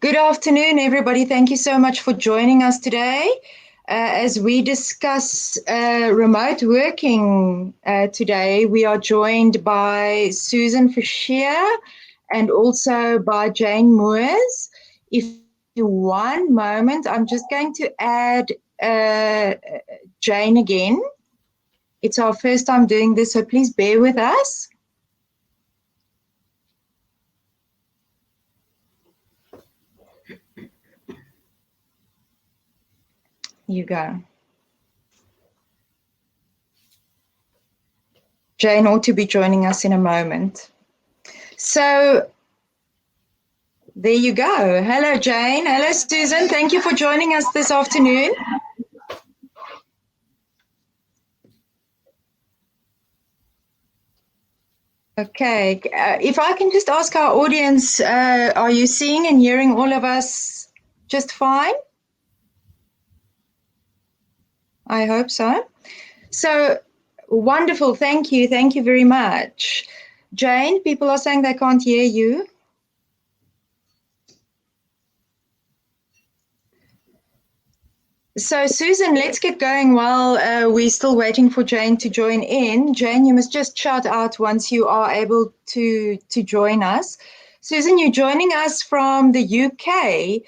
Good afternoon, everybody. Thank you so much for joining us today as we discuss remote working. Today, we are joined by Susan Fisher and also by Jane Moores. If you one moment, I'm just going to add Jane again. It's our first time doing this, so please bear with us. You go. Jane ought to be joining us in a moment. So there you go. Hello, Jane. Hello, Susan. Thank you for joining us this afternoon. Okay. If I can just ask our audience, are you seeing and hearing all of us just fine? I hope so. So wonderful. Thank you. Thank you very much. Jane, people are saying they can't hear you. So, Susan, let's get going while we're still waiting for Jane to join in. Jane, you must just shout out once you are able to join us. Susan, you're joining us from the UK,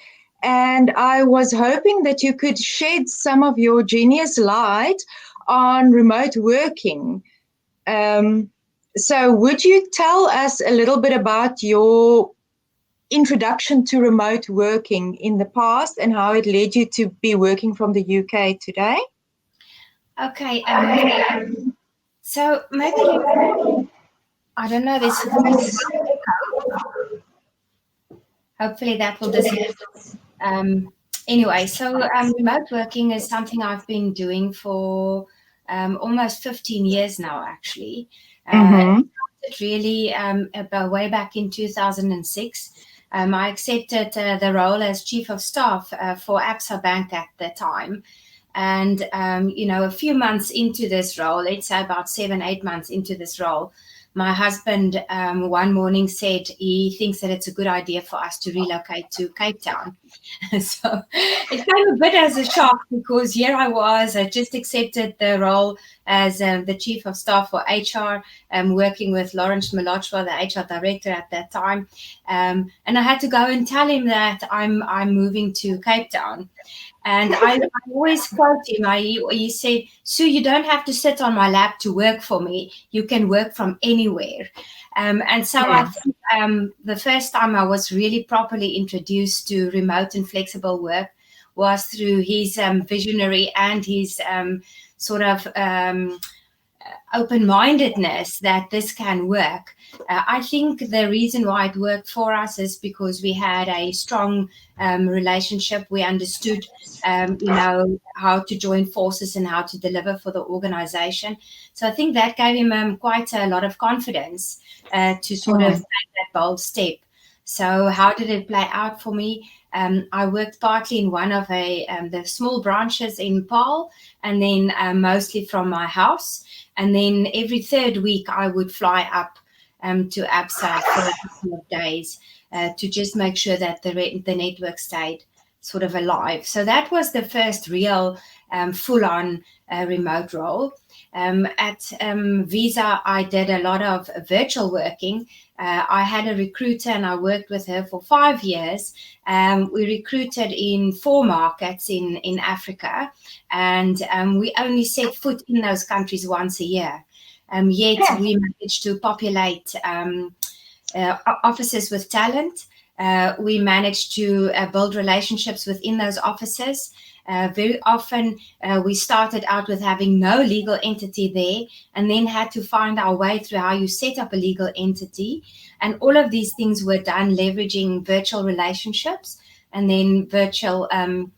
and I was hoping that you could shed some of your genius light on remote working. So would you tell us a little bit about your introduction to remote working in the past and how it led you to be working from the UK today? Okay. So maybe I don't know this. Hopefully that will disappear. Anyway, so remote working is something I've been doing for almost 15 years now, actually. It started really way back in 2006. I accepted the role as Chief of Staff for Absa Bank at the time. And, a few months into this role, let's say about 7-8 months into this role, my husband one morning said he thinks that it's a good idea for us to relocate to Cape Town. So it came a bit as a shock because here I was, I just accepted the role as the Chief of Staff for HR, working with Lawrence Malachwa, the HR director at that time. And I had to go and tell him that I'm moving to Cape Town. And I always quote him. He said, "Sue, you don't have to sit on my lap to work for me. You can work from anywhere." And so I think the first time I was really properly introduced to remote and flexible work was through his visionary and his sort of open-mindedness that this can work. I think the reason why it worked for us is because we had a strong relationship. We understood, how to join forces and how to deliver for the organization. So I think that gave him quite a lot of confidence to sort of take that bold step. So how did it play out for me? I worked partly in one of the small branches in Paarl, and then mostly from my house. And then every third week, I would fly up to Absa for a couple of days to just make sure that the network stayed sort of alive. So that was the first real full-on remote role. At Visa, I did a lot of virtual working. I had a recruiter and I worked with her for 5 years. We recruited in 4 markets in Africa, and we only set foot in those countries once a year. Yet we managed to populate offices with talent. We managed to build relationships within those offices. Very often we started out with having no legal entity there and then had to find our way through how you set up a legal entity. And all of these things were done leveraging virtual relationships and then leveraging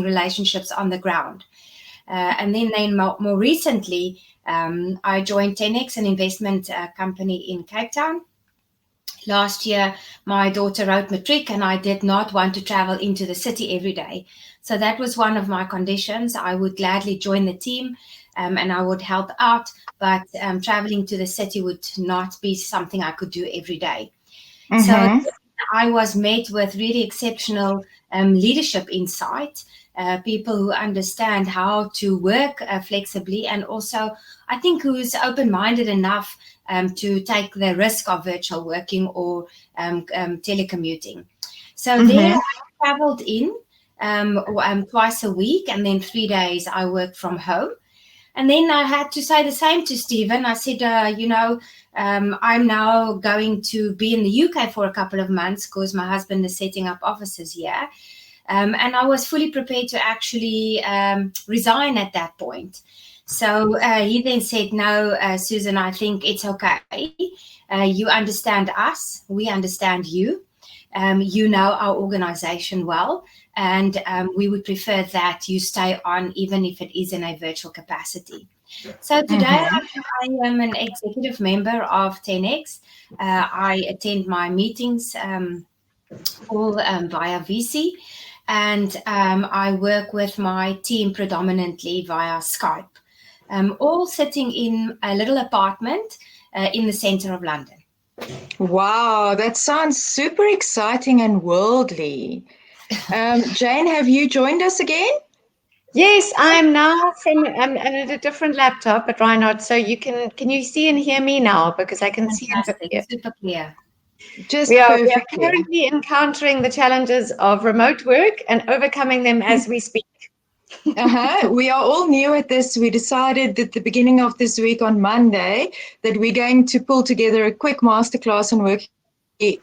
relationships on the ground. And then more recently, I joined 10X, an investment company in Cape Town. Last year, my daughter wrote matric and I did not want to travel into the city every day. So that was one of my conditions. I would gladly join the team and I would help out, but traveling to the city would not be something I could do every day. So I was met with really exceptional leadership insight, people who understand how to work flexibly, and also I think who's open-minded enough to take the risk of virtual working or telecommuting. So there I traveled in twice a week, and then 3 days I worked from home. And then I had to say the same to Stephen. I said, I'm now going to be in the UK for a couple of months because my husband is setting up offices here. And I was fully prepared to actually resign at that point. So he then said, no, Susan, I think it's okay. You understand us. We understand you. You know our organization well. And we would prefer that you stay on, even if it is in a virtual capacity. So today I am an executive member of 10X. I attend my meetings all via VC, and I work with my team predominantly via Skype, all sitting in a little apartment in the center of London. Wow, that sounds super exciting and worldly. Jane, have you joined us again? Yes, I'm now I'm at a different laptop at Reinhardt, so can you see and hear me now? Because I can see and Fantastic, hear. super clear. Just We are perfectly. currently encountering the challenges of remote work and overcoming them as we speak. We are all new at this. We decided at the beginning of this week on Monday that we're going to pull together a quick masterclass on work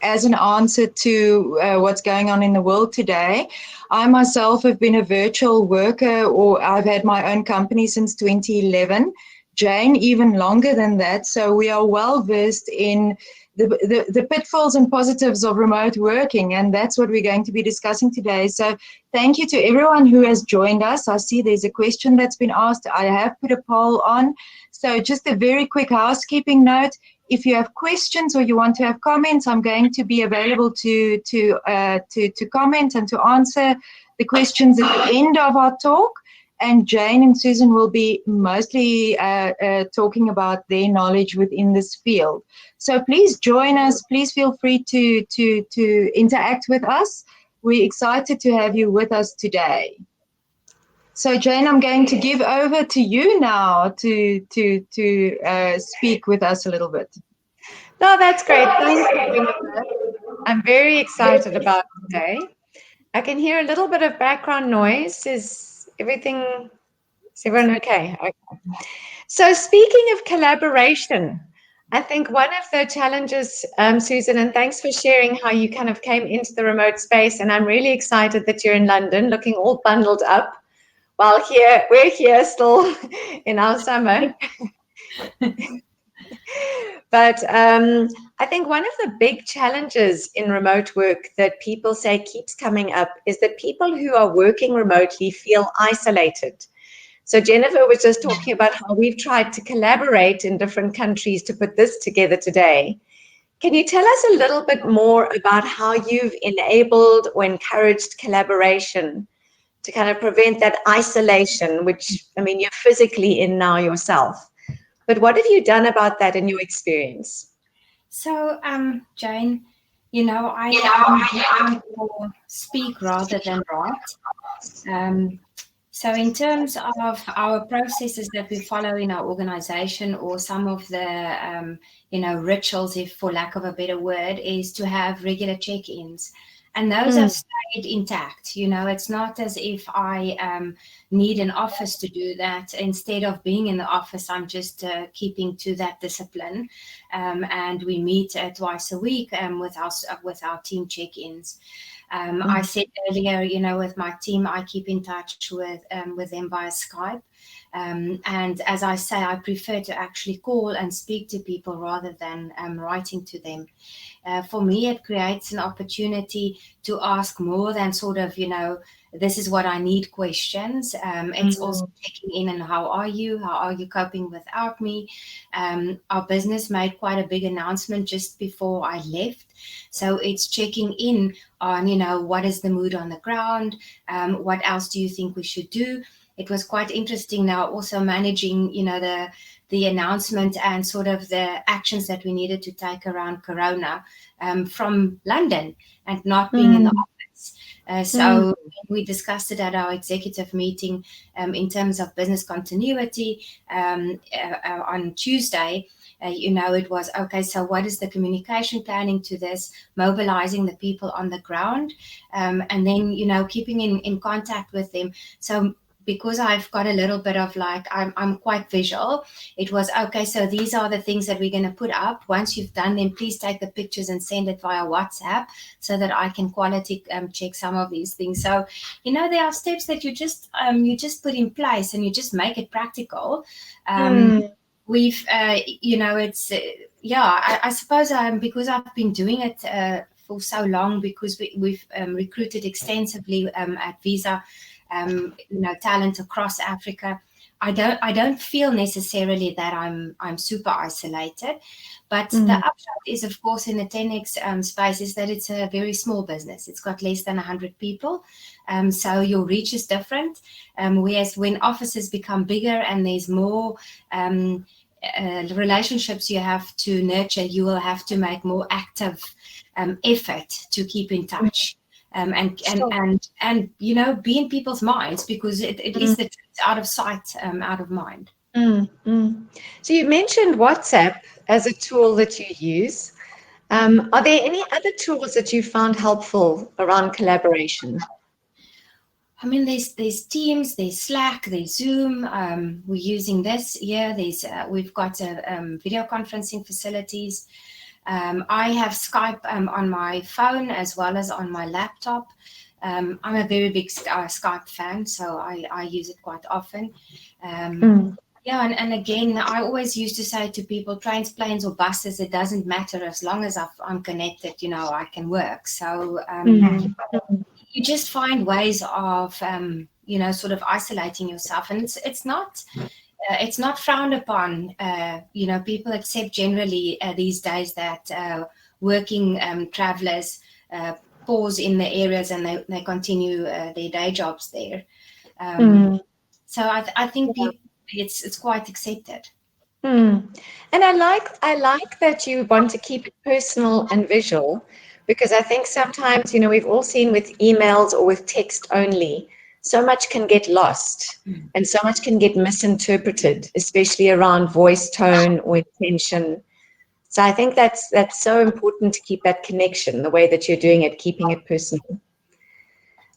as an answer to what's going on in the world today. I myself have been a virtual worker, or I've had my own company since 2011. Jane, even longer than that. So we are well versed in the pitfalls and positives of remote working, and that's what we're going to be discussing today. So thank you to everyone who has joined us. I see there's a question that's been asked. I have put a poll on. So just a very quick housekeeping note. If you have questions or you want to have comments, I'm going to be available to comment and to answer the questions at the end of our talk. And Jane and Susan will be mostly talking about their knowledge within this field. So please join us. Please feel free to interact with us. We're excited to have you with us today. So Jane, I'm going to give over to you now to speak with us a little bit. No, that's great. Thank you. I'm very excited about today. I can hear a little bit of background noise. Is everyone okay? Okay. So speaking of collaboration, I think one of the challenges, Susan, and thanks for sharing how you kind of came into the remote space. And I'm really excited that you're in London, looking all bundled up, while we're here still in our summer. But I think one of the big challenges in remote work that people say keeps coming up is that people who are working remotely feel isolated. So Jennifer was just talking about how we've tried to collaborate in different countries to put this together today. Can you tell us a little bit more about how you've enabled or encouraged collaboration to kind of prevent that isolation, which, I mean, you're physically in now yourself? But what have you done about that in your experience? So, Jane, I speak rather than write. So in terms of our processes that we follow in our organization, or some of the, rituals, if for lack of a better word, is to have regular check-ins. And those have stayed intact. It's not as if I need an office to do that. Instead of being in the office, I'm just keeping to that discipline. And we meet twice a week with our team check-ins. I said earlier, with my team, I keep in touch with them via Skype. And as I say, I prefer to actually call and speak to people rather than writing to them. For me, it creates an opportunity to ask more than sort of, this is what I need questions. It's also checking in and how are you? How are you coping without me? Our business made quite a big announcement just before I left. So it's checking in on, what is the mood on the ground? What else do you think we should do? It was quite interesting now also managing, the announcement and sort of the actions that we needed to take around Corona from London and not being in the office. So we discussed it at our executive meeting in terms of business continuity on Tuesday. It was, okay, so what is the communication planning to this, mobilizing the people on the ground, and then, keeping in contact with them. So because I've got a little bit of I'm quite visual, it was, okay, so these are the things that we're going to put up. Once you've done them, please take the pictures and send it via WhatsApp so that I can quality check some of these things. So, there are steps that you just put in place and you just make it practical. We've, it's, I suppose because I've been doing it for so long, because we've recruited extensively at Visa, talent across Africa. I don't feel necessarily that I'm super isolated, but the upshot is, of course, in the 10X space is that it's a very small business. It's got less than 100 people, so your reach is different. Whereas when offices become bigger and there's more relationships you have to nurture, you will have to make more active effort to keep in touch. And be in people's minds, because it is the truth, out of sight, out of mind. So you mentioned WhatsApp as a tool that you use. Are there any other tools that you found helpful around collaboration? I mean, there's Teams, there's Slack, there's Zoom. We're using this here. We've got video conferencing facilities. I have Skype on my phone as well as on my laptop. I'm a very big Skype fan, so I use it quite often. Yeah, and again, I always used to say to people, trains, planes, or buses, it doesn't matter as long as I'm connected, I can work. So you just find ways of, sort of isolating yourself, and it's not frowned upon. People accept generally these days that working travelers pause in the areas and they continue their day jobs there. So I think it's quite accepted. And I like that you want to keep it personal and visual, because I think sometimes, we've all seen with emails or with text only, so much can get lost and so much can get misinterpreted, especially around voice tone or intention. So I think that's so important to keep that connection, the way that you're doing it, keeping it personal.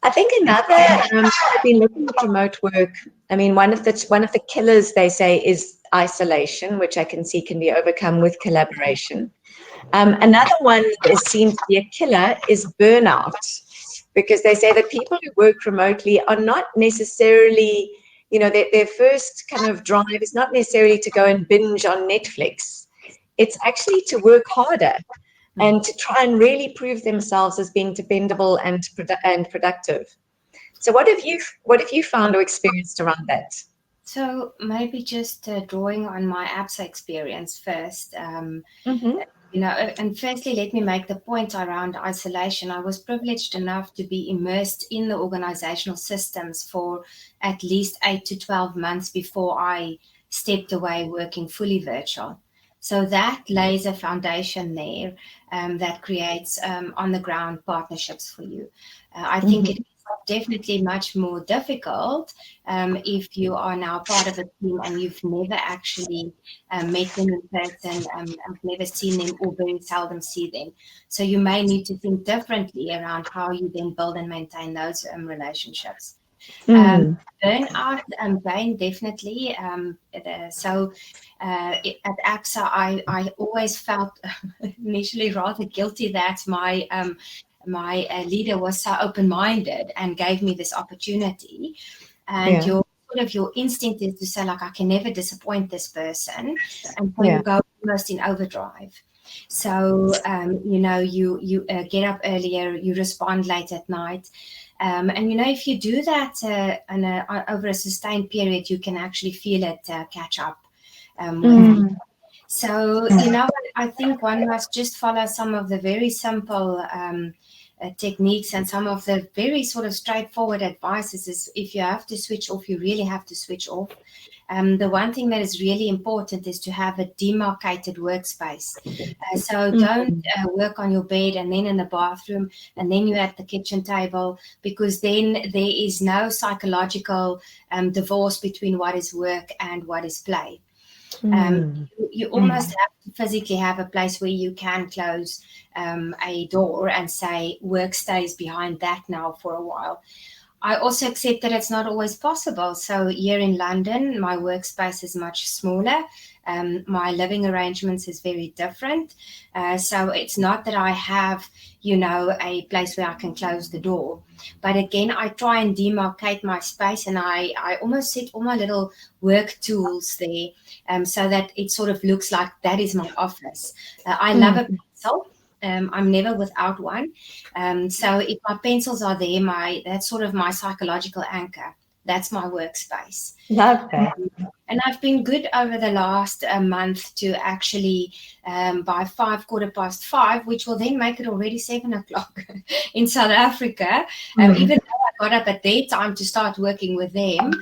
I think another, I've been looking at remote work. I mean, one of the killers, they say, is isolation, which I can see can be overcome with collaboration. Another one that is seen to be a killer is burnout, because they say that people who work remotely are not necessarily, their first kind of drive is not necessarily to go and binge on Netflix. It's actually to work harder and to try and really prove themselves as being dependable and productive. So what have you found or experienced around that? So maybe just drawing on my ABSA experience first. And firstly, let me make the point around isolation. I was privileged enough to be immersed in the organizational systems for at least 8 to 12 months before I stepped away working fully virtual. So that lays a foundation there that creates on-the-ground partnerships for you. I think it is definitely much more difficult if you are now part of a team and you've never actually met them in person, I've never seen them or very seldom see them. So you may need to think differently around how you then build and maintain those relationships. Burnout, Jane, definitely. At AXA, I always felt initially rather guilty that my leader was so open-minded and gave me this opportunity. And your instinct is to say, like, I can never disappoint this person, and so you go almost in overdrive. So you get up earlier, you respond late at night. And if you do that over a sustained period, you can actually feel it catch up with you. So, I think one must just follow some of the very simple techniques and some of the very sort of straightforward advices. Is if you have to switch off, you really have to switch off. the one thing that is really important is to have a demarcated workspace. So don't work on your bed and then in the bathroom and then you're at the kitchen table, because then there is no psychological divorce between what is work and what is play. You almost have to physically have a place where you can close a door and say work stays behind that now for a while. I also accept that it's not always possible. So here in London, my workspace is much smaller. My living arrangements is very different. So it's not that I have, a place where I can close the door. But again, I try and demarcate my space, and I almost set all my little work tools there, so that it sort of looks like that is my office. I love a pencil. I'm never without one. So if my pencils are there, that's sort of my psychological anchor. That's my workspace. Love that. And I've been good over the last month to actually by 5:15, which will then make it already 7:00 in South Africa. Even though I got up at their time to start working with them,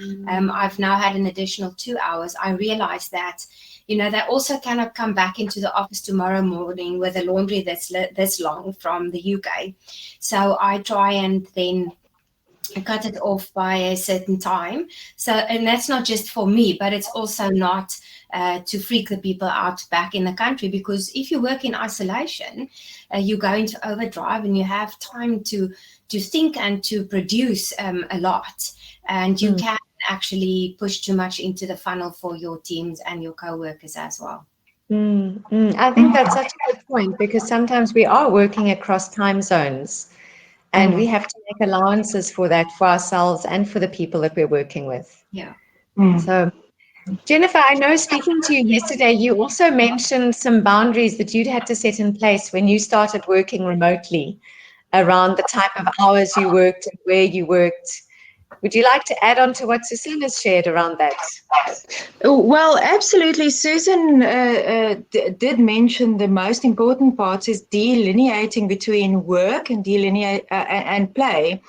I've now had an additional 2 hours. I realized that they also cannot come back into the office tomorrow morning with a laundry that's this long from the UK. So I try and then cut it off by a certain time. So, and that's not just for me, but it's also not to freak the people out back in the country, because if you work in isolation, you go into overdrive and you have time to think and to produce a lot, and you can actually push too much into the funnel for your teams and your co-workers as well. I think that's such a good point, because sometimes we are working across time zones and we have to make allowances for that for ourselves and for the people that we're working with. Yeah. So, Jennifer, I know speaking to you yesterday, you also mentioned some boundaries that you'd had to set in place when you started working remotely around the type of hours you worked and where you worked. Would you like to add on to what Susan has shared around that? Well, absolutely. Susan did mention the most important parts is delineating between work and and play.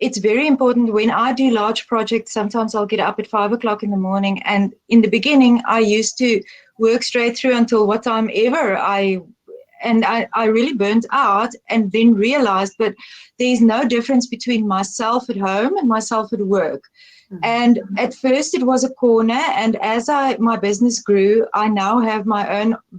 It's very important. When I do large projects, sometimes I'll get up at 5:00 in the morning. And in the beginning, I used to work straight through until what time ever I really burnt out, and then realized that there's no difference between myself at home and myself at work. And at first it was a corner, and as my business grew, I now have my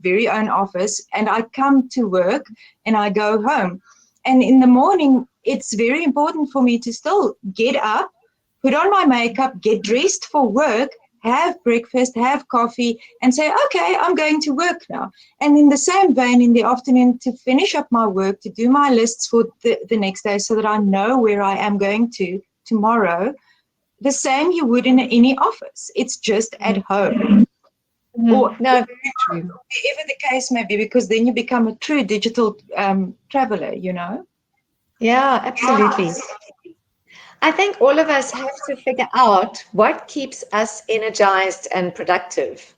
very own office, and I come to work and I go home. And in the morning, it's very important for me to still get up, put on my makeup, get dressed for work, have breakfast, have coffee, and say, okay, I'm going to work now. And in the same vein, in the afternoon, to finish up my work, to do my lists for the next day so that I know where I am going to tomorrow. The same you would in any office. It's just at home. Or no, very true. whatever the case may be, because then you become a true digital traveler, Yeah, absolutely. I think all of us have to figure out what keeps us energized and productive.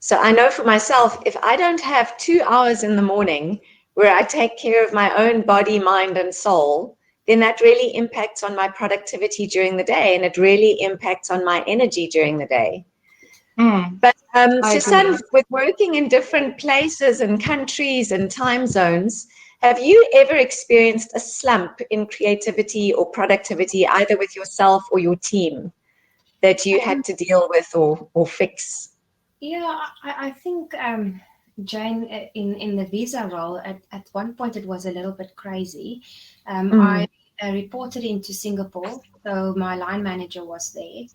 So I know for myself, if I don't have 2 hours in the morning where I take care of my own body, mind, and soul, then that really impacts on my productivity during the day, and it really impacts on my energy during the day. But Susan, with working in different places and countries and time zones, have you ever experienced a slump in creativity or productivity, either with yourself or your team, that you had to deal with or fix? Yeah, I think, Jane, in the visa role, at one point it was a little bit crazy. I reported into Singapore, so my line manager was there.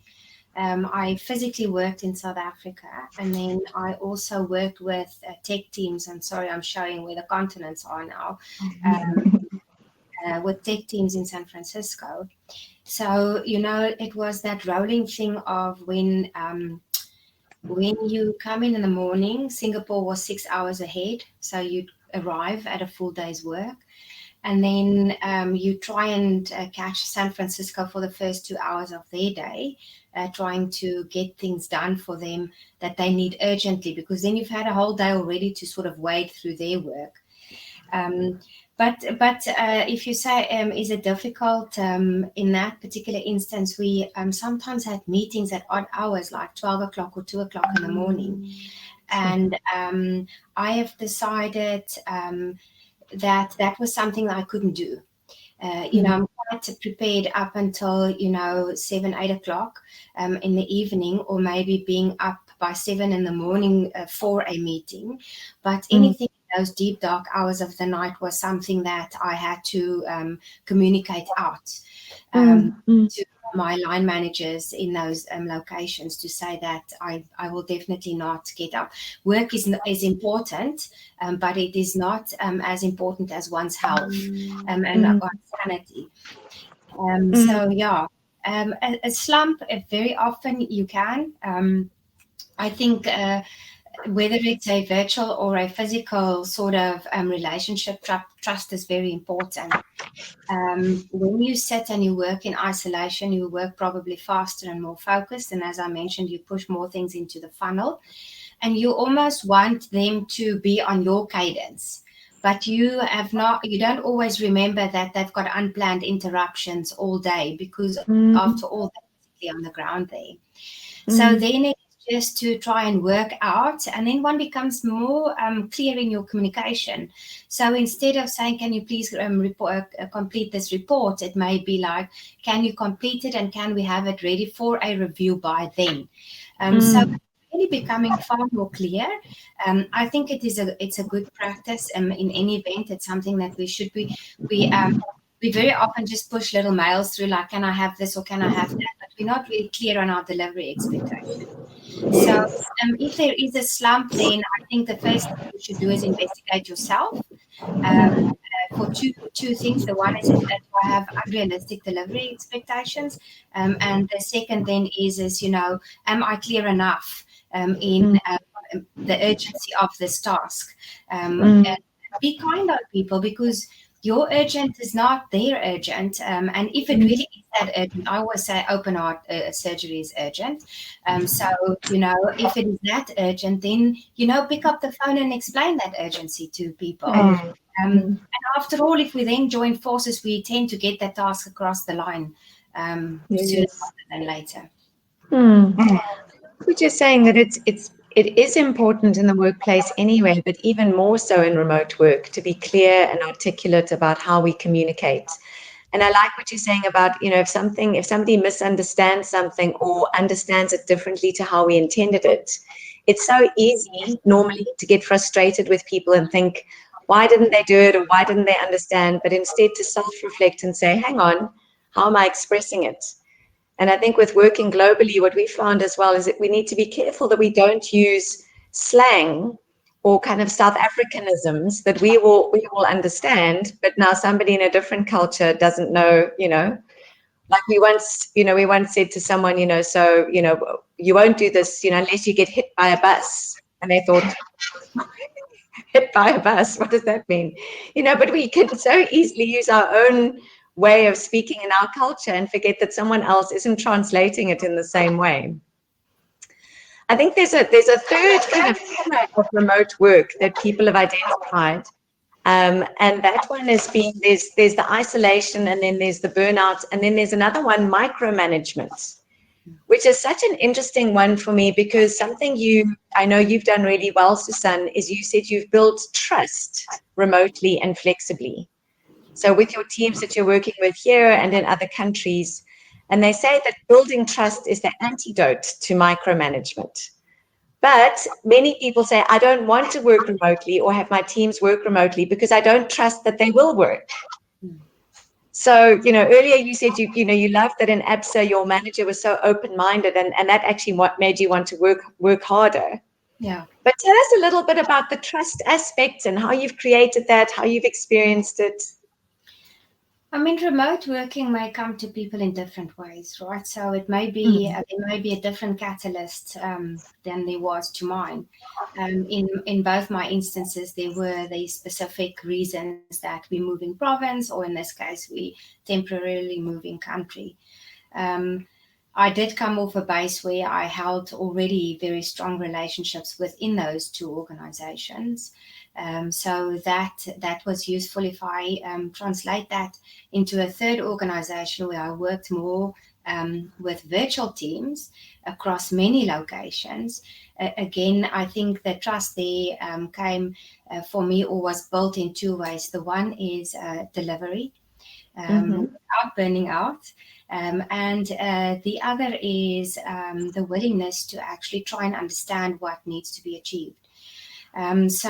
I physically worked in South Africa, and then I also worked with tech teams. I'm sorry, I'm showing where the continents are now, with tech teams in San Francisco. So, it was that rolling thing of when you come in the morning, Singapore was 6 hours ahead, so you'd arrive at a full day's work. And then you try and catch San Francisco for the first 2 hours of their day, trying to get things done for them that they need urgently, because then you've had a whole day already to sort of wade through their work. But if you say, is it difficult in that particular instance, we sometimes had meetings at odd hours, like 12 o'clock or 2 o'clock in the morning. And I have decided that was something that I couldn't do. I'm quite prepared up until, 7, 8 o'clock in the evening, or maybe being up by 7 in the morning for a meeting. But anything in those deep, dark hours of the night was something that I had to communicate out to my line managers in those locations, to say that I will definitely not get up. Work is important, but it is not as important as one's health and one's sanity. So yeah, a slump, very often you can. I think whether it's a virtual or a physical sort of relationship, trust is very important. When you sit and you work in isolation, you work probably faster and more focused. And as I mentioned, you push more things into the funnel, and you almost want them to be on your cadence. But you don't always remember that they've got unplanned interruptions all day, because after all, they're basically on the ground there. So then it's just to try and work out, and then one becomes more clear in your communication. So instead of saying, can you please complete this report, it may be like, can you complete it, and can we have it ready for a review by then? So really becoming far more clear. I think it's a good practice in any event. It's something that we very often just push little mails through, like, can I have this or can I have that? But we're not really clear on our delivery expectation. So if there is a slump, then I think the first thing you should do is investigate yourself for two things. The one is that I have unrealistic delivery expectations, and the second then is am I clear enough in the urgency of this task? And be kind on people, because your urgent is not their urgent. And if it really is that urgent, I always say open heart surgery is urgent. So, if it is that urgent, then, pick up the phone and explain that urgency to people. And after all, if we then join forces, we tend to get that task across the line sooner rather than later. We're just saying that it is important in the workplace anyway, but even more so in remote work, to be clear and articulate about how we communicate. And I like what you're saying about, if somebody misunderstands something or understands it differently to how we intended it, it's so easy normally to get frustrated with people and think, why didn't they do it, or why didn't they understand? But instead to self-reflect and say, hang on, how am I expressing it? And I think with working globally, what we found as well is that we need to be careful that we don't use slang or kind of South Africanisms that we will understand, but now somebody in a different culture doesn't know, like we once said to someone, so, you won't do this, unless you get hit by a bus. And they thought, hit by a bus, what does that mean? But we can so easily use our own way of speaking in our culture and forget that someone else isn't translating it in the same way. I think there's a third kind of format of remote work that people have identified, and that one is there's the isolation, and then there's the burnout, and then there's another one, micromanagement, which is such an interesting one for me, because something I know you've done really well, Susan, is you said you've built trust remotely and flexibly. So with your teams that you're working with here and in other countries, and they say that building trust is the antidote to micromanagement. But many people say, I don't want to work remotely or have my teams work remotely because I don't trust that they will work. So, earlier you said you loved that in ABSA your manager was so open-minded, and that actually what made you want to work harder. Yeah. But tell us a little bit about the trust aspect and how you've created that, how you've experienced it. I mean, remote working may come to people in different ways, right? So it may be there may be a different catalyst than there was to mine. In both my instances, there were the specific reasons that we're moving province, or in this case, we temporarily moving country. I did come off a base where I held already very strong relationships within those two organizations. So that was useful. If I translate that into a third organization where I worked more with virtual teams across many locations, again, I think the trust there came for me, or was built in two ways. The one is delivery, without burning out. And the other is the willingness to actually try and understand what needs to be achieved. It's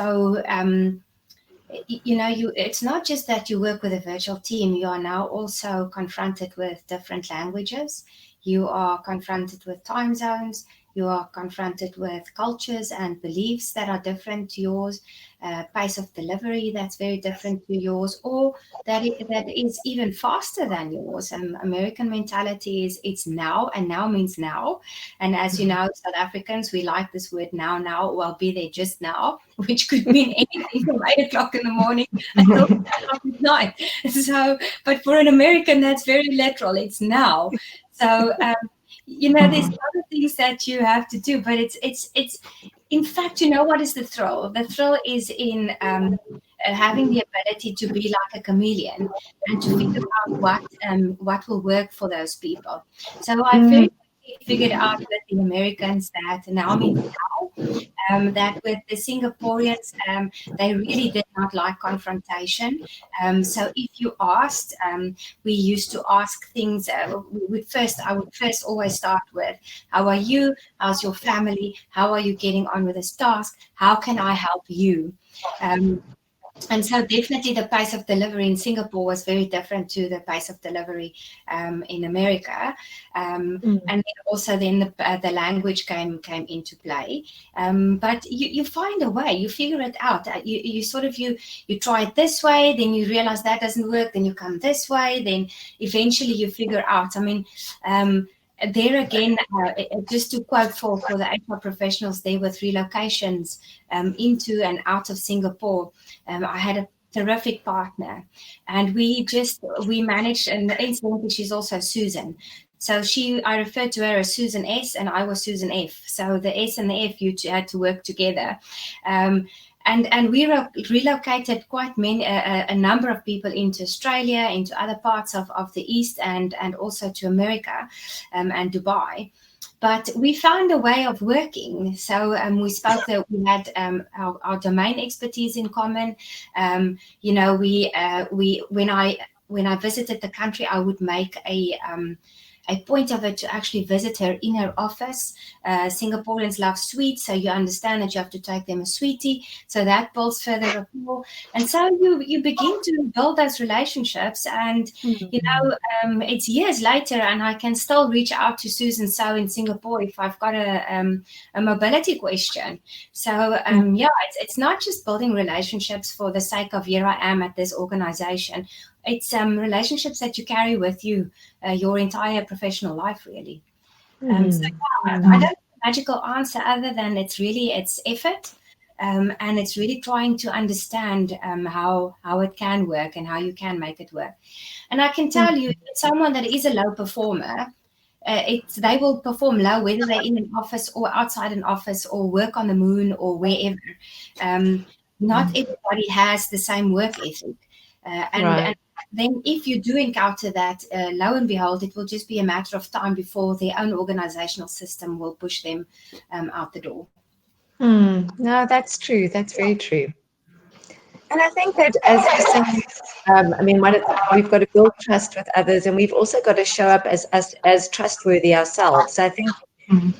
not just that you work with a virtual team, you are now also confronted with different languages. You are confronted with time zones. You are confronted with cultures and beliefs that are different to yours, pace of delivery that's very different to yours, or that is even faster than yours. American mentality is it's now, and now means now. And as you know, South Africans, we like this word now, well, be there just now, which could mean anything from 8 o'clock in the morning until 10 o'clock at night. So, but for an American, that's very literal. It's now. So, there's other things that you have to do, but it's in fact, what is the thrill? The thrill is in having the ability to be like a chameleon and to figure out what will work for those people. So I very quickly figured out with the Americans that now means now. That with the Singaporeans, they really did not like confrontation. So if you asked, we used to ask things. I would first always start with, "How are you? How's your family? How are you getting on with this task? How can I help you?" And so definitely the pace of delivery in Singapore was very different to the pace of delivery in America. And then also the language came into play. But you find a way, you figure it out. You try it this way, then you realize that doesn't work, then you come this way, then eventually you figure out. I mean, there again, just to quote for the HR professionals there with relocations into and out of Singapore, I had a terrific partner, and we managed, and incidentally, she's also Susan. So I referred to her as Susan S, and I was Susan F. So the S and the F, you had to work together. And we relocated quite a number of people into Australia, into other parts of the East, and also to America and Dubai. But we found a way of working. So we spoke that we had our domain expertise in common. When I visited the country, I would make a point of it to actually visit her in her office. Singaporeans love sweets, so you understand that you have to take them a sweetie. So that builds further rapport. And so you begin to build those relationships. And, it's years later, and I can still reach out to Susan So in Singapore if I've got a mobility question. So, it's not just building relationships for the sake of here I am at this organization. It's relationships that you carry with you your entire professional life, really. I don't have a magical answer other than it's effort, and it's really trying to understand how it can work and how you can make it work. And I can tell you, someone that is a low performer, they will perform low whether they're in an office or outside an office or work on the moon or wherever. Not everybody has the same work ethic. And then if you do encounter that, lo and behold, it will just be a matter of time before their own organizational system will push them out the door. No, that's true. That's very true. And I think that as you say, we've got to build trust with others, and we've also got to show up as trustworthy ourselves. So I think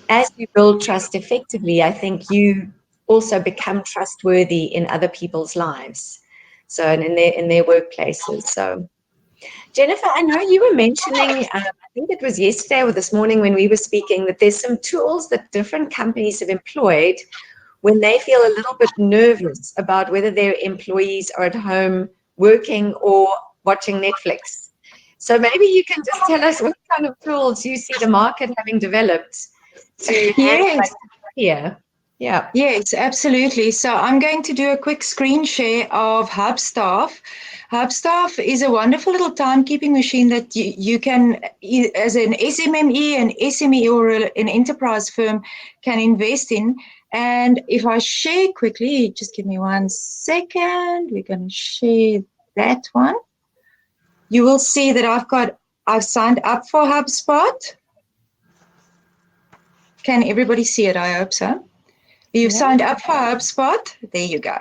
as you build trust effectively, I think you also become trustworthy in other people's lives. So, and in their workplaces. So, Jennifer, I know you were mentioning, I think it was yesterday or this morning when we were speaking, that there's some tools that different companies have employed when they feel a little bit nervous about whether their employees are at home working or watching Netflix. So maybe you can just tell us what kind of tools you see the market having developed to handle that here. Yeah. Yes, absolutely. So I'm going to do a quick screen share of Hubstaff. Hubstaff is a wonderful little timekeeping machine that you can, as an SMME, an SME, or an enterprise firm, can invest in. And if I share quickly, just give me 1 second. We're going to share that one. You will see that I've signed up for HubSpot. Can everybody see it? I hope so. You've Yeah. signed up for HubSpot. There you go.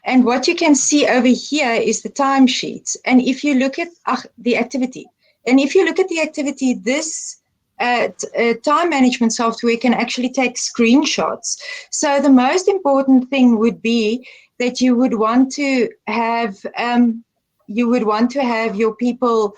And what you can see over here is the timesheets. And if you look at the activity, this time management software can actually take screenshots. So the most important thing would be that you would want to have your people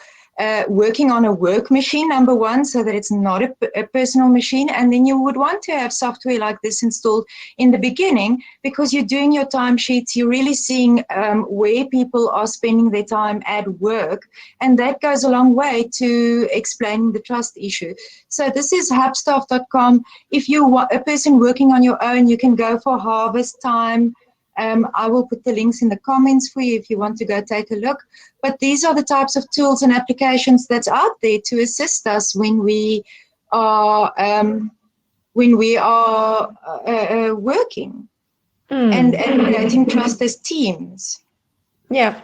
working on a work machine, number one, so that it's not a personal machine. And then you would want to have software like this installed in the beginning, because you're doing your timesheets, you're really seeing where people are spending their time at work. And that goes a long way to explaining the trust issue. So this is hubstaff.com. If you're a person working on your own, you can go for harvest time. I will put the links in the comments for you if you want to go take a look. But these are the types of tools and applications that's out there to assist us when we are working and creating trust as teams. Yeah.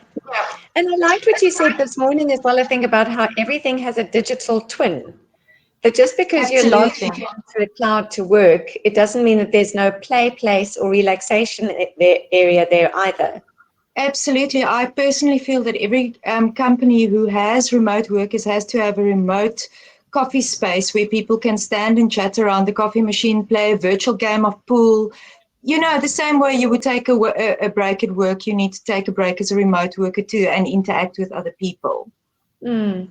And I liked what you said this morning as well, I think, about how everything has a digital twin. That just because you're logged Absolutely. into a cloud to work, it doesn't mean that there's no play place or relaxation area there either. Absolutely. I personally feel that every company who has remote workers has to have a remote coffee space where people can stand and chat around the coffee machine, play a virtual game of pool. You know, the same way you would take a break at work, you need to take a break as a remote worker too and interact with other people. Mm.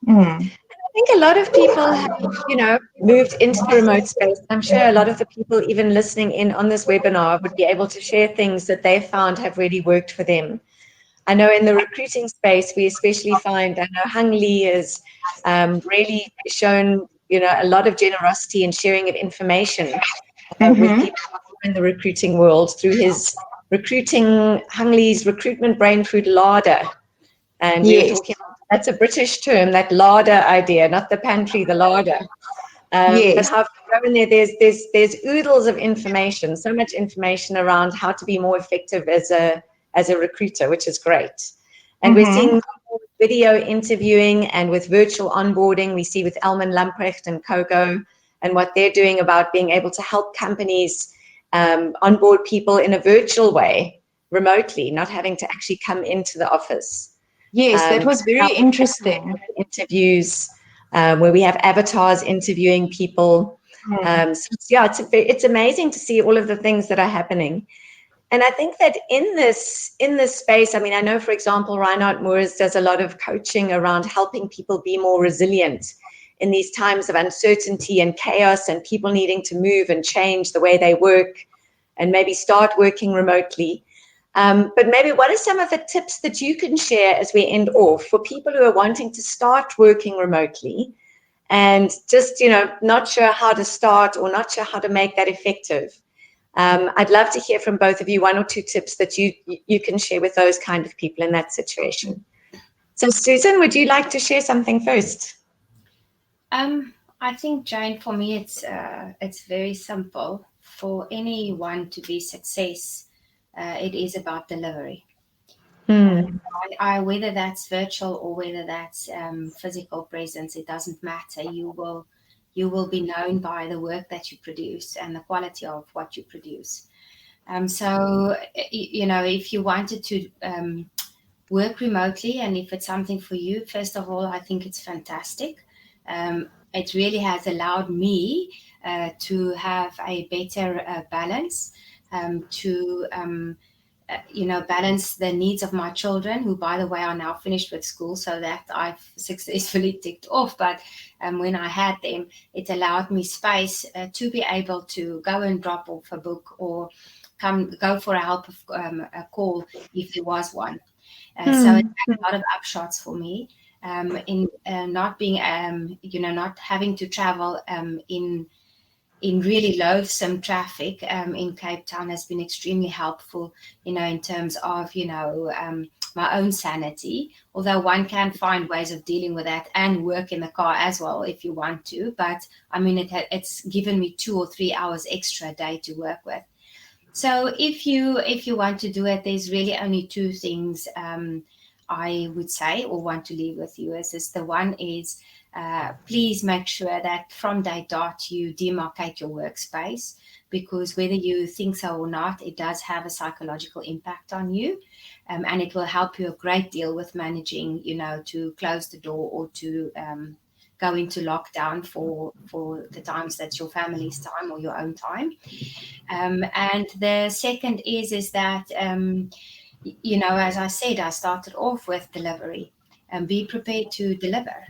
Mm. I think a lot of people have, moved into the remote space. I'm sure a lot of the people even listening in on this webinar would be able to share things that they found have really worked for them. I know in the recruiting space, we especially find, I know Hung Lee has really shown, a lot of generosity and sharing of information with people in the recruiting world through his Hung Lee's recruitment brain food larder. And we were Yes, talking about, that's a British term, that larder idea, not the pantry, the larder. But yes. how if you go in there, there's oodles of information, so much information around how to be more effective as a recruiter, which is great. And we're seeing video interviewing and with virtual onboarding. We see with Elman Lamprecht and Kogo and what they're doing about being able to help companies onboard people in a virtual way, remotely, not having to actually come into the office. Yes, that was very interesting. Interviews where we have avatars interviewing people. So it's amazing to see all of the things that are happening. And I think that in this space, I mean, I know, for example, Reinhard Moores does a lot of coaching around helping people be more resilient in these times of uncertainty and chaos and people needing to move and change the way they work and maybe start working remotely. But maybe what are some of the tips that you can share as we end off for people who are wanting to start working remotely and just, not sure how to start or not sure how to make that effective? I'd love to hear from both of you, 1 or 2 tips that you can share with those kind of people in that situation. So Susan, would you like to share something first? I think, Jane, for me, it's very simple. For anyone to be success, it is about delivery. Whether that's virtual or whether that's physical presence, it doesn't matter. You will be known by the work that you produce and the quality of what you produce. So, if you wanted to work remotely and if it's something for you, first of all, I think it's fantastic. It really has allowed me to have a better balance, to balance the needs of my children, who, by the way, are now finished with school, so that I've successfully ticked off. But when I had them, it allowed me space to be able to go and drop off a book or go for a call if there was one. So it had a lot of upshots for me in not being, not having to travel in in really loathsome traffic in Cape Town has been extremely helpful, in terms of, my own sanity, although one can find ways of dealing with that and work in the car as well if you want to. But I mean, it's given me 2 or 3 hours extra a day to work with. So if you want to do it, there's really only two things I would say or want to leave with you. Is the one is please make sure that from day dot you demarcate your workspace, because whether you think so or not, it does have a psychological impact on you, and it will help you a great deal with managing, to close the door or to go into lockdown for the times that's your family's time or your own time. And the second is that, as I said, I started off with delivery, and be prepared to deliver.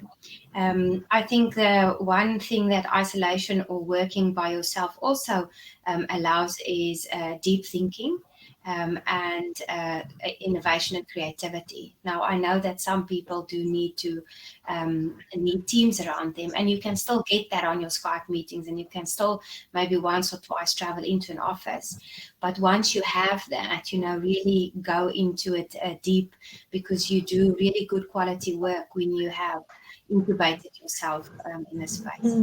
I think the one thing that isolation or working by yourself also allows is deep thinking. And innovation and creativity. Now, I know that some people do need teams around them, and you can still get that on your Skype meetings, and you can still maybe once or twice travel into an office. But once you have that, really go into it deep, because you do really good quality work when you have incubated yourself in a space.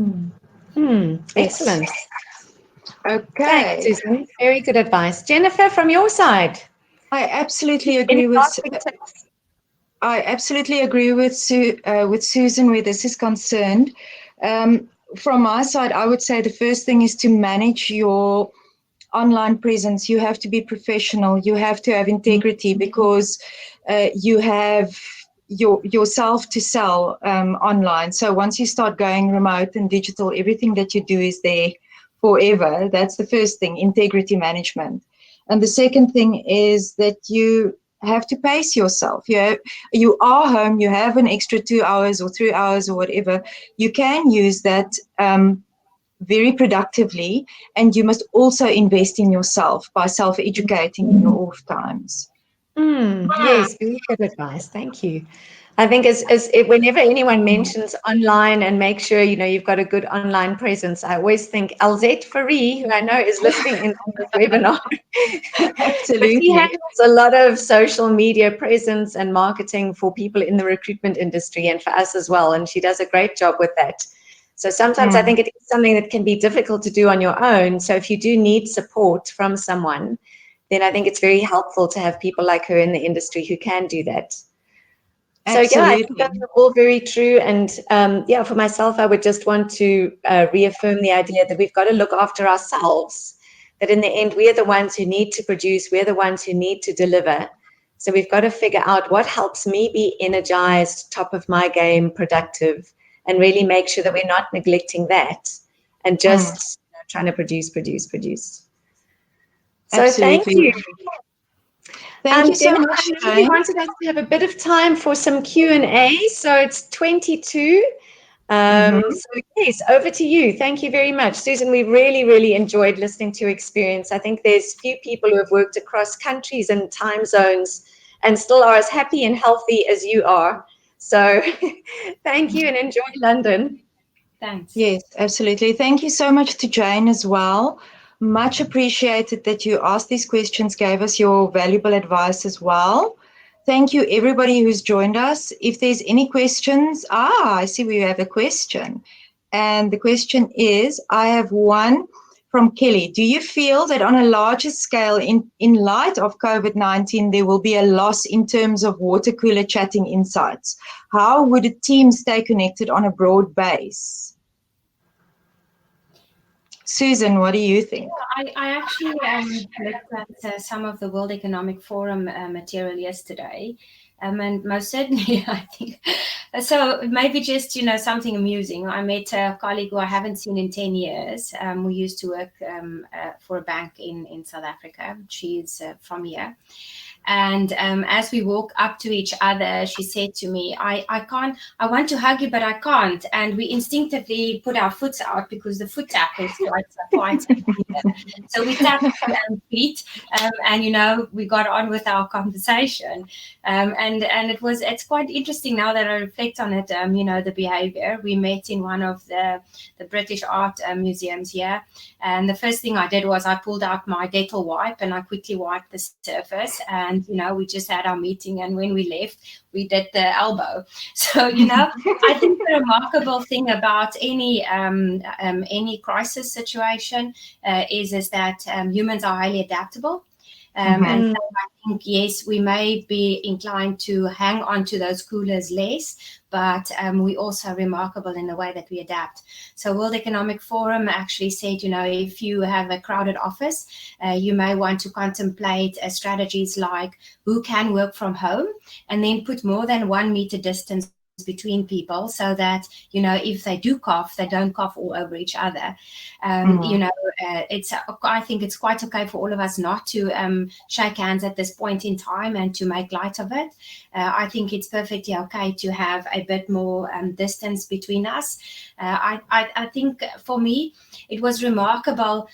Excellent. Okay. Thanks, Susan. Very good advice. Jennifer, from your side. I absolutely Any agree with lasting tips? Susan where this is concerned. From my side, I would say the first thing is to manage your online presence. You have to be professional. You have to have integrity, because you have yourself to sell online. So once you start going remote and digital, everything that you do is there forever. That's the first thing, integrity management. And the second thing is that you have to pace yourself. You are home, you have an extra 2 hours or 3 hours or whatever. You can use that very productively, and you must also invest in yourself by self-educating in your off times. Yes, very good advice. Thank you. I think whenever anyone mentions online and make sure, you've got a good online presence, I always think Alzette Farie, who I know is listening in on this webinar. But she Absolutely. handles a lot of social media presence and marketing for people in the recruitment industry and for us as well. And she does a great job with that. So sometimes I think it is something that can be difficult to do on your own. So if you do need support from someone, then I think it's very helpful to have people like her in the industry who can do that. So yeah, I think that's all very true. And for myself, I would just want to reaffirm the idea that we've got to look after ourselves, that in the end, we're the ones who need to produce, we're the ones who need to deliver. So we've got to figure out what helps me be energized, top of my game, productive, and really make sure that we're not neglecting that and just trying to produce. So Absolutely. thank you. Thank you so Jennifer, much, I know we Jane. wanted us to have a bit of time for some Q&A, so it's 22. So yes, over to you. Thank you very much. Susan, we really, really enjoyed listening to your experience. I think there's few people who have worked across countries and time zones and still are as happy and healthy as you are. So thank you and enjoy London. Thanks. Yes, absolutely. Thank you so much to Jane as well. Much appreciated that you asked these questions, gave us your valuable advice as well. Thank you, everybody who's joined us. If there's any questions, I see we have a question. And the question is, I have one from Kelly. Do you feel that on a larger scale, in light of COVID-19, there will be a loss in terms of water cooler chatting insights? How would a team stay connected on a broad base? Susan, what do you think? I actually looked at some of the World Economic Forum material yesterday, and most certainly I think so. Maybe just something amusing. I met a colleague who I haven't seen in 10 years. We used to work for a bank in South Africa. She's from here. And as we walk up to each other, she said to me, I want to hug you, but I can't. And we instinctively put our foots out because the foot tap is quite so we tapped feet, and we got on with our conversation. And and it's quite interesting now that I reflect on it. The behavior. We met in one of the British art museums here, and the first thing I did was I pulled out my Dettol wipe and I quickly wiped the surface, and we just had our meeting, and when we left, we did the elbow. So I think the remarkable thing about any crisis situation is that humans are highly adaptable. And so I think, yes, we may be inclined to hang on to those coolers less, but we're also remarkable in the way that we adapt. So World Economic Forum actually said, if you have a crowded office, you may want to contemplate strategies like who can work from home, and then put more than 1 meter distance between people, so that if they do cough, they don't cough all over each other. I think it's quite okay for all of us not to shake hands at this point in time and to make light of it. I think it's perfectly okay to have a bit more distance between us. I think for me it was remarkable.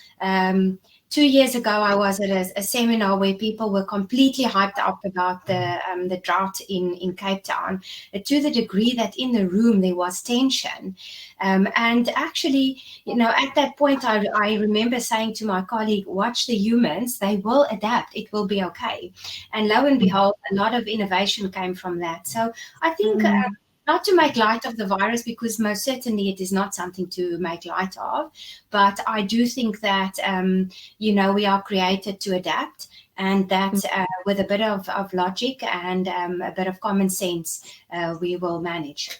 2 years ago, I was at a seminar where people were completely hyped up about the drought in Cape Town, to the degree that in the room there was tension. And actually, at that point, I remember saying to my colleague, watch the humans, they will adapt, it will be okay. And lo and behold, a lot of innovation came from that. So I think not to make light of the virus, because most certainly it is not something to make light of, but I do think that we are created to adapt, and that with a bit of logic and a bit of common sense, we will manage.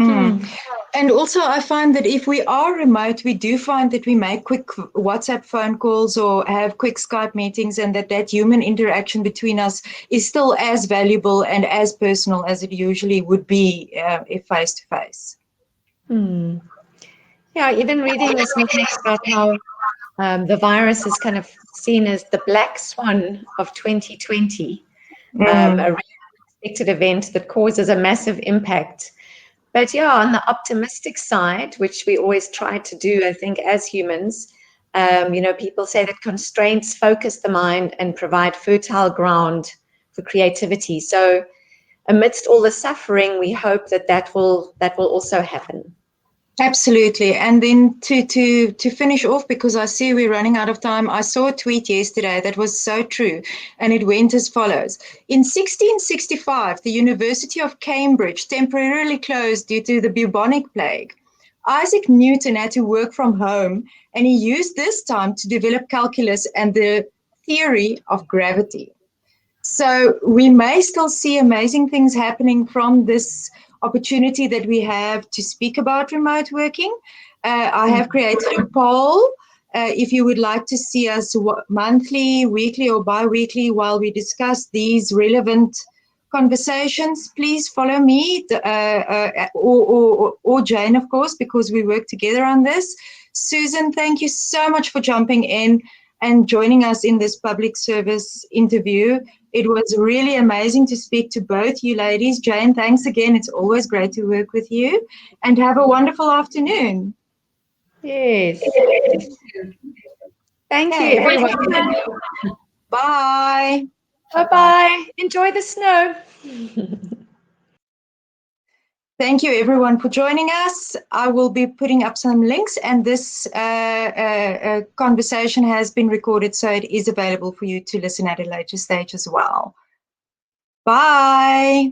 And also I find that if we are remote, we do find that we make quick WhatsApp phone calls or have quick Skype meetings, and that human interaction between us is still as valuable and as personal as it usually would be if face to face. Yeah, even reading this morning about how the virus is kind of seen as the black swan of 2020, a really unexpected event that causes a massive impact. But yeah, on the optimistic side, which we always try to do, I think, as humans, people say that constraints focus the mind and provide fertile ground for creativity. So amidst all the suffering, we hope that will also happen. Absolutely. And then to finish off, because I see we're running out of time, I saw a tweet yesterday that was so true, and it went as follows. In 1665, the University of Cambridge temporarily closed due to the bubonic plague. Isaac Newton had to work from home, and he used this time to develop calculus and the theory of gravity. So we may still see amazing things happening from this opportunity that we have to speak about remote working. I have created a poll. If you would like to see us monthly, weekly, or bi-weekly while we discuss these relevant conversations, please follow me or Jane, of course, because we work together on this. Susan, thank you so much for jumping in and joining us in this public service interview. It was really amazing to speak to both you ladies. Jane, thanks again. It's always great to work with you, and have a wonderful afternoon. Yes. Thank you, everyone. Bye. Bye-bye. Enjoy the snow. Thank you, everyone, for joining us. I will be putting up some links, and this conversation has been recorded, so it is available for you to listen at a later stage as well. Bye.